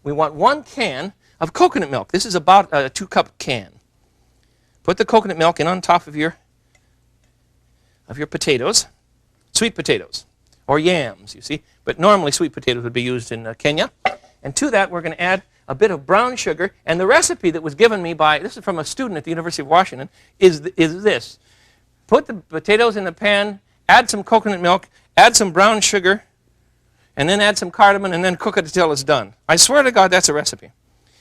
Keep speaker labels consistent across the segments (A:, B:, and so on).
A: we want 1 can of coconut milk. This is about a 2-cup can. Put the coconut milk in on top of your potatoes, sweet potatoes, or yams, you see. But normally sweet potatoes would be used in Kenya. And to that, we're going to add a bit of brown sugar. And the recipe that was given me by, this is from a student at the University of Washington, is this. Put the potatoes in the pan, add some coconut milk, add some brown sugar, and then add some cardamom, and then cook it until it's done. I swear to God, that's a recipe.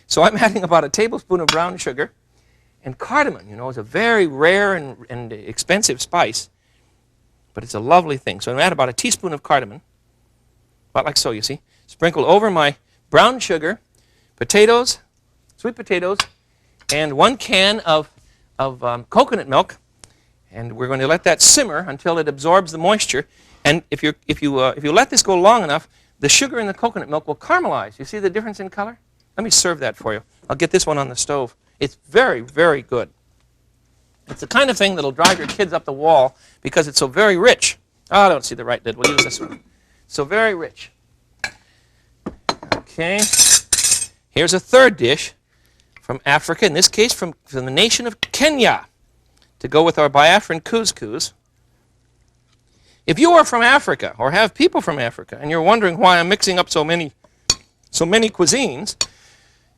A: So I'm adding about a tablespoon of brown sugar. And cardamom, you know, is a very rare and expensive spice. But it's a lovely thing. So I'm going to add about a teaspoon of cardamom. About like so, you see. Sprinkle over my brown sugar, potatoes, sweet potatoes, and 1 can of coconut milk. And we're going to let that simmer until it absorbs the moisture. And if you let this go long enough, the sugar in the coconut milk will caramelize. You see the difference in color? Let me serve that for you. I'll get this one on the stove. It's very, very good. It's the kind of thing that'll drive your kids up the wall because it's so very rich. Oh, I don't see the right lid. We'll use this one. So very rich. Okay. Here's a third dish from Africa, in this case from the nation of Kenya, to go with our Biafran couscous. If you are from Africa or have people from Africa and you're wondering why I'm mixing up so many cuisines,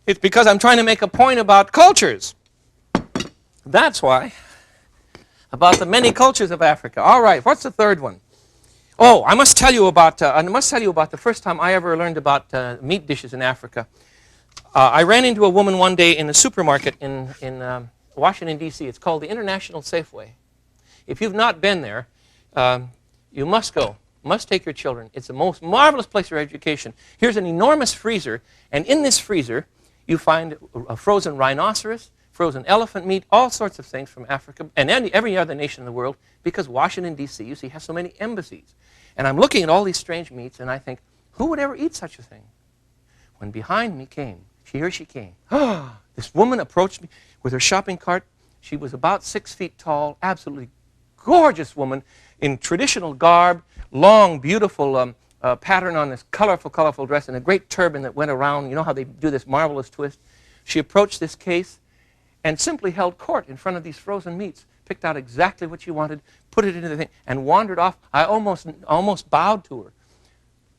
A: it's because I'm trying to make a point about cultures. That's why. About the many cultures of Africa. All right, what's the third one? Oh, I must tell you about the first time I ever learned about meat dishes in Africa. I ran into a woman one day in a supermarket in Washington, D.C. It's called the International Safeway. If you've not been there, you must go. Must take your children. It's the most marvelous place for education. Here's an enormous freezer, and in this freezer you find a frozen rhinoceros, frozen elephant meat, all sorts of things from Africa and every other nation in the world, because Washington, D.C., you see, has so many embassies. And I'm looking at all these strange meats, and I think, who would ever eat such a thing? When behind me came, here she came. This woman approached me with her shopping cart. She was about 6 feet tall, absolutely gorgeous woman in traditional garb, long, beautiful pattern on this colorful dress, and a great turban that went around. You know how they do this marvelous twist? She approached this case and simply held court in front of these frozen meats, picked out exactly what she wanted, put it into the thing, and wandered off. I almost bowed to her.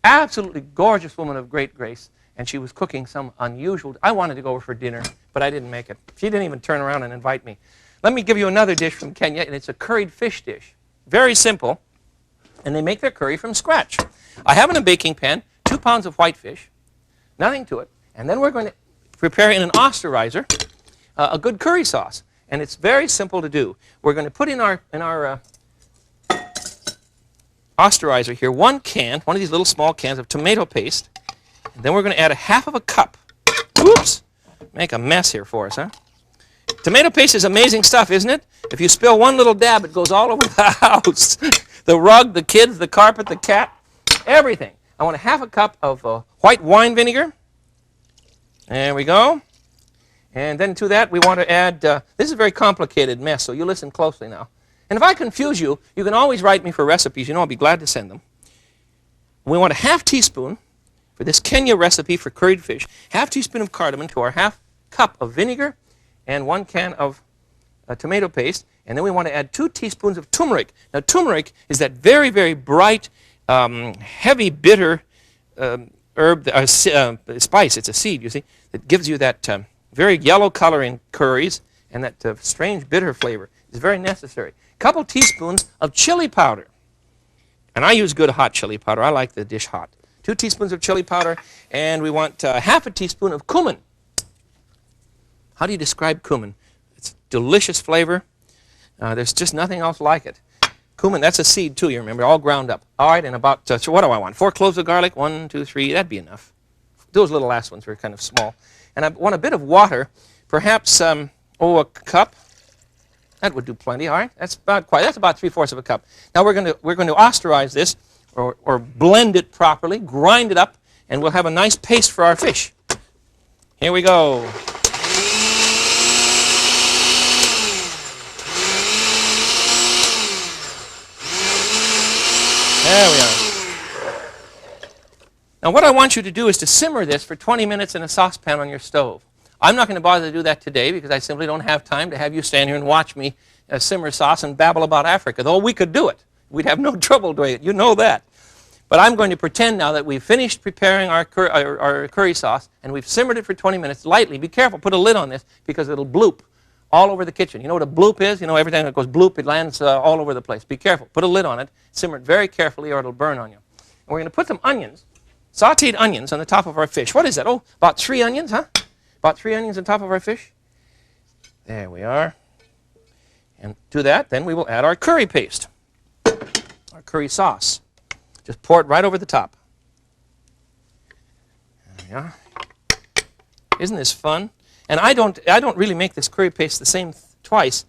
A: Absolutely gorgeous woman of great grace, and she was cooking some unusual. I wanted to go over for dinner, but I didn't make it. She didn't even turn around and invite me. Let me give you another dish from Kenya, and it's a curried fish dish. Very simple, and they make their curry from scratch. I have in a baking pan 2 pounds of white fish, nothing to it, and then we're going to prepare in an osterizer a good curry sauce, and it's very simple to do. We're going to put in our osterizer here 1 can, one of these little small cans of tomato paste, and then we're going to add a half of a cup. Oops, make a mess here for us, huh? Tomato paste is amazing stuff, isn't it? If you spill one little dab, it goes all over the house. The rug, the kids, the carpet, the cat, everything. I want a half a cup of white wine vinegar. There we go. And then to that, we want to add, this is a very complicated mess, so you listen closely now. And if I confuse you, you can always write me for recipes. You know, I'll be glad to send them. We want a half teaspoon for this Kenya recipe for curried fish, half teaspoon of cardamom to our half cup of vinegar, and 1 can of tomato paste. And then we want to add 2 teaspoons of turmeric. Now, turmeric is that very, very bright, heavy, bitter spice. It's a seed, you see, that gives you that very yellow color in curries, and that strange bitter flavor is very necessary. A couple teaspoons of chili powder. And I use good hot chili powder. I like the dish hot. 2 teaspoons of chili powder, and we want half a teaspoon of cumin. How do you describe cumin? It's delicious flavor. There's just nothing else like it. Cumin, that's a seed too, you remember, all ground up. All right, and about, so what do I want? 4 cloves of garlic, 1, 2, 3, that'd be enough. Those little last ones were kind of small. And I want a bit of water, perhaps, a cup. That would do plenty, all right? That's about 3/4 of a cup. Now we're going to osterize this, or blend it properly, grind it up, and we'll have a nice paste for our fish. Here we go. There we are. Now what I want you to do is to simmer this for 20 minutes in a saucepan on your stove. I'm not going to bother to do that today because I simply don't have time to have you stand here and watch me simmer sauce and babble about Africa, though we could do it. We'd have no trouble doing it. You know that. But I'm going to pretend now that we've finished preparing our curry sauce and we've simmered it for 20 minutes lightly. Be careful, put a lid on this because it'll bloop all over the kitchen. You know what a bloop is? You know, every time it goes bloop, it lands all over the place. Be careful. Put a lid on it. Simmer it very carefully or it'll burn on you. And we're going to put some onions, sauteed onions, on the top of our fish. What is that? Oh, about 3 onions, huh? About 3 onions on top of our fish. There we are. And to that, then we will add our curry paste, our curry sauce. Just pour it right over the top. There we are. Isn't this fun? And I don't really make this curry paste the same twice.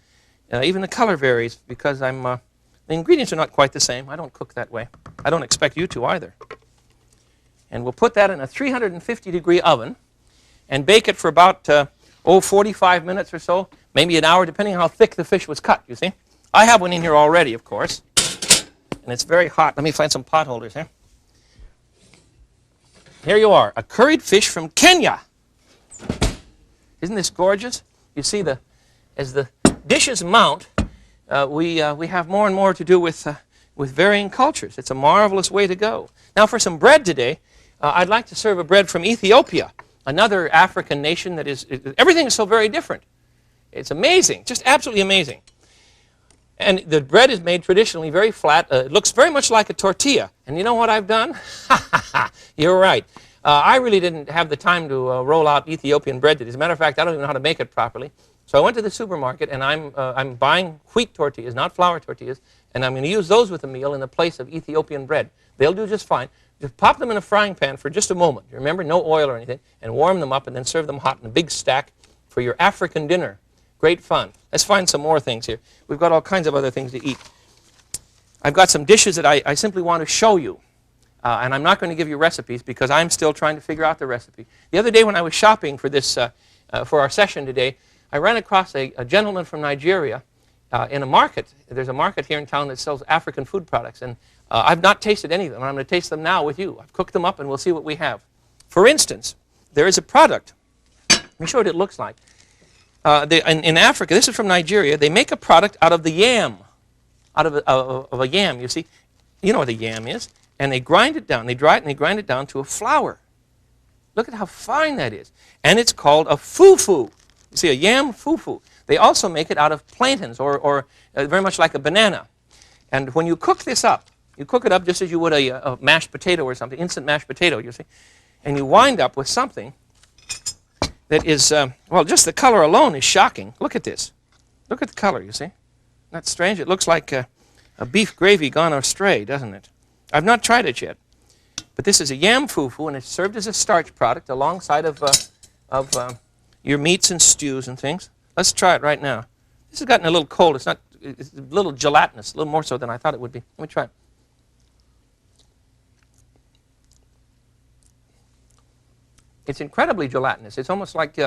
A: Even the color varies because the ingredients are not quite the same. I don't cook that way. I don't expect you to either. And we'll put that in a 350-degree oven and bake it for about 45 minutes or so, maybe an hour, depending on how thick the fish was cut, you see. I have one in here already, of course. And it's very hot. Let me find some pot holders here. Here you are, a curried fish from Kenya. Isn't this gorgeous? You see, as the dishes mount, we have more and more to do with varying cultures. It's a marvelous way to go. Now, for some bread today, I'd like to serve a bread from Ethiopia, another African nation that is, everything is so very different. It's amazing, just absolutely amazing. And the bread is made traditionally very flat. It looks very much like a tortilla. And you know what I've done? You're right. I really didn't have the time to roll out Ethiopian bread today. As a matter of fact, I don't even know how to make it properly. So I went to the supermarket, and I'm buying wheat tortillas, not flour tortillas, and I'm going to use those with the meal in the place of Ethiopian bread. They'll do just fine. Just pop them in a frying pan for just a moment. Remember, no oil or anything, and warm them up, and then serve them hot in a big stack for your African dinner. Great fun. Let's find some more things here. We've got all kinds of other things to eat. I've got some dishes that I simply want to show you. And I'm not going to give you recipes because I'm still trying to figure out the recipe. The other day when I was shopping for this, for our session today, I ran across a gentleman from Nigeria in a market. There's a market here in town that sells African food products. And I've not tasted any of them. I'm going to taste them now with you. I've cooked them up and we'll see what we have. For instance, there is a product. Let me show you what it looks like. In Africa, this is from Nigeria, they make a product out of the yam, out of a yam, you see. You know what a yam is. And they grind it down. They dry it and they grind it down to a flour. Look at how fine that is. And it's called a fufu. You see, a yam fufu. They also make it out of plantains or very much like a banana. And when you cook this up, you cook it up just as you would a mashed potato or something, instant mashed potato, you see. And you wind up with something that is, well, just the color alone is shocking. Look at this. Look at the color, you see. That's strange. It looks like a beef gravy gone astray, doesn't it? I've not tried it yet. But this is a yam fufu, and it's served as a starch product alongside of your meats and stews and things. Let's try it right now. This has gotten a little cold. It's a little gelatinous, a little more so than I thought it would be. Let me try it. It's incredibly gelatinous. It's almost like,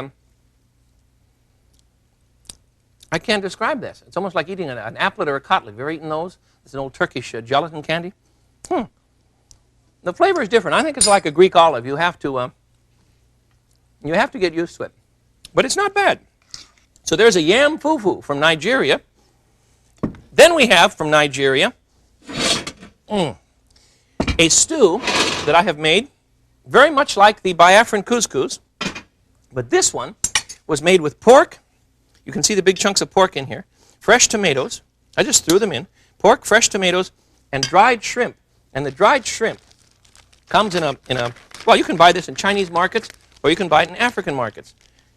A: I can't describe this. It's almost like eating an applet or a cutlet. Have you ever eaten those? It's an old Turkish gelatin candy. The flavor is different. I think it's like a Greek olive. You have to get used to it. But it's not bad. So there's a yam fufu from Nigeria. Then we have from Nigeria a stew that I have made very much like the Biafran couscous, but this one was made with pork. You can see the big chunks of pork in here. Fresh tomatoes. I just threw them in. Pork, fresh tomatoes, and dried shrimp. And the dried shrimp comes in a well, you can buy this in Chinese markets or you can buy it in African markets.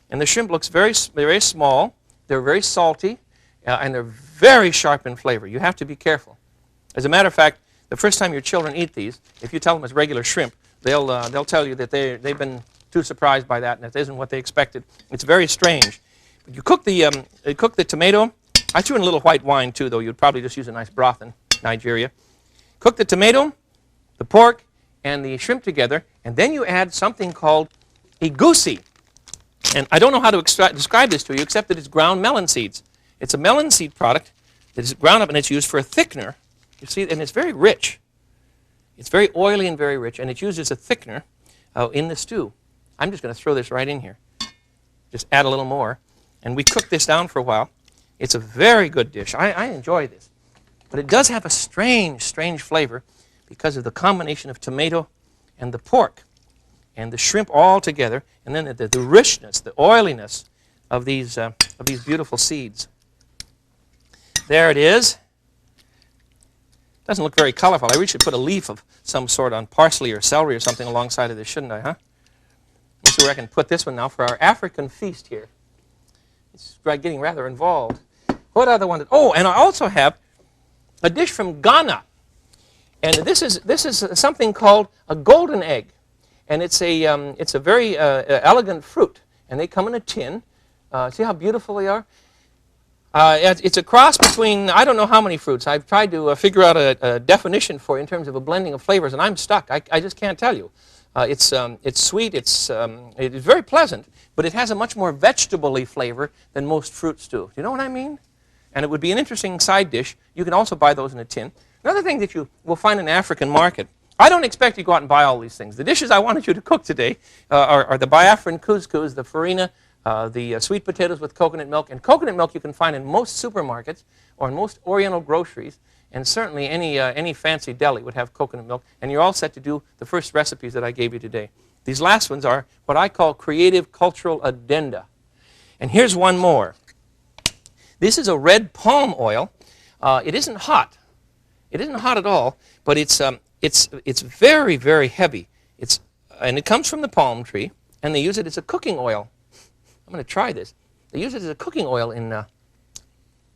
A: And the shrimp looks very small. They're very salty, and they're very sharp in flavor. You have to be careful. As a matter of fact, the first time your children eat these, if you tell them it's regular shrimp, they'll tell you that they've been too surprised by that and it isn't what they expected. It's very strange. But you cook the tomato. I threw in a little white wine too, though. You'd probably just use a nice broth in Nigeria. Cook the tomato, the pork, and the shrimp together, and then you add something called egusi. And I don't know how to describe this to you except that it's ground melon seeds. It's a melon seed product that is ground up and it's used for a thickener. You see, and it's very rich. It's very oily and very rich, and it's used as a thickener in the stew. I'm just going to throw this right in here. Just add a little more. And we cook this down for a while. It's a very good dish. I enjoy this. But it does have a strange, strange flavor because of the combination of tomato and the pork and the shrimp all together, and then the richness, the oiliness of these beautiful seeds. There it is. Doesn't look very colorful. I really should put a leaf of some sort on parsley or celery or something alongside of this, shouldn't I, huh? Let's see where I can put this one now for our African feast here. It's getting rather involved. What other one? Oh, and I also have a dish from Ghana. And this is something called a golden egg. And it's a very elegant fruit. And they come in a tin. See how beautiful they are? It's a cross between, I don't know how many fruits. I've tried to figure out a definition for it in terms of a blending of flavors, and I'm stuck. I just can't tell you. It's sweet, it is very pleasant, but it has a much more vegetable-y flavor than most fruits do. You know what I mean? And it would be an interesting side dish. You can also buy those in a tin. Another thing that you will find in the African market, I don't expect you to go out and buy all these things. The dishes I wanted you to cook today are the Biafran couscous, the farina, the sweet potatoes with coconut milk. And coconut milk you can find in most supermarkets or in most Oriental groceries. And certainly any fancy deli would have coconut milk. And you're all set to do the first recipes that I gave you today. These last ones are what I call creative cultural addenda. And here's one more. This is a red palm oil. It isn't hot. It isn't hot at all, but it's very, very heavy. And it comes from the palm tree, and they use it as a cooking oil. I'm going to try this. They use it as a cooking oil in a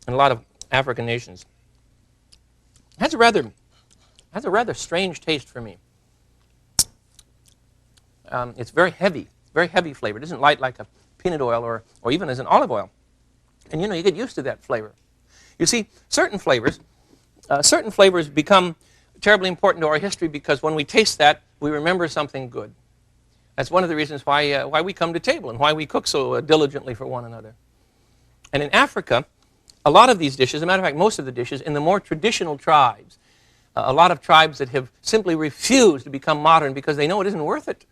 A: lot of African nations. It has a rather strange taste for me. It's very heavy flavor. It isn't light like a peanut oil or even as an olive oil. And you get used to that flavor. You see, certain flavors become terribly important to our history because when we taste that, we remember something good. That's one of the reasons why we come to table and why we cook so diligently for one another. And in Africa, a lot of these dishes, as a matter of fact, most of the dishes, in the more traditional tribes, a lot of tribes that have simply refused to become modern because they know it isn't worth it.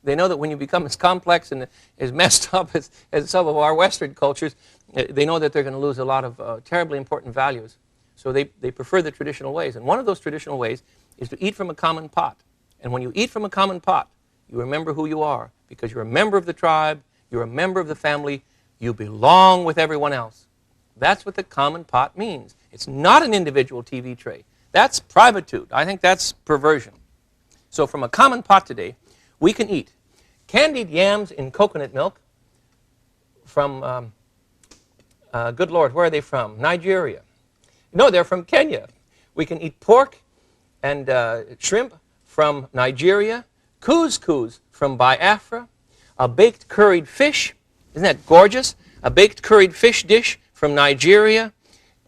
A: They know that when you become as complex and as messed up as some of our Western cultures, they know that they're going to lose a lot of terribly important values. So they prefer the traditional ways. And one of those traditional ways is to eat from a common pot. And when you eat from a common pot, you remember who you are because you're a member of the tribe, you're a member of the family, you belong with everyone else. That's what the common pot means. It's not an individual TV tray. That's privatude. I think that's perversion. So from a common pot today, we can eat candied yams in coconut milk from, good Lord, where are they from? Nigeria. No, they're from Kenya. We can eat pork and shrimp from Nigeria, couscous from Biafra, a baked curried fish. Isn't that gorgeous? A baked curried fish dish from Nigeria.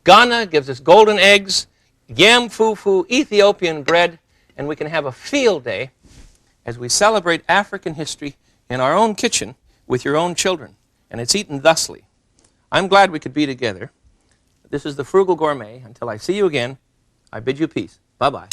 A: Ghana gives us golden eggs, yam fufu, Ethiopian bread, and we can have a field day as we celebrate African history in our own kitchen with your own children. And it's eaten thusly. I'm glad we could be together. This is the Frugal Gourmet. Until I see you again, I bid you peace. Bye-bye.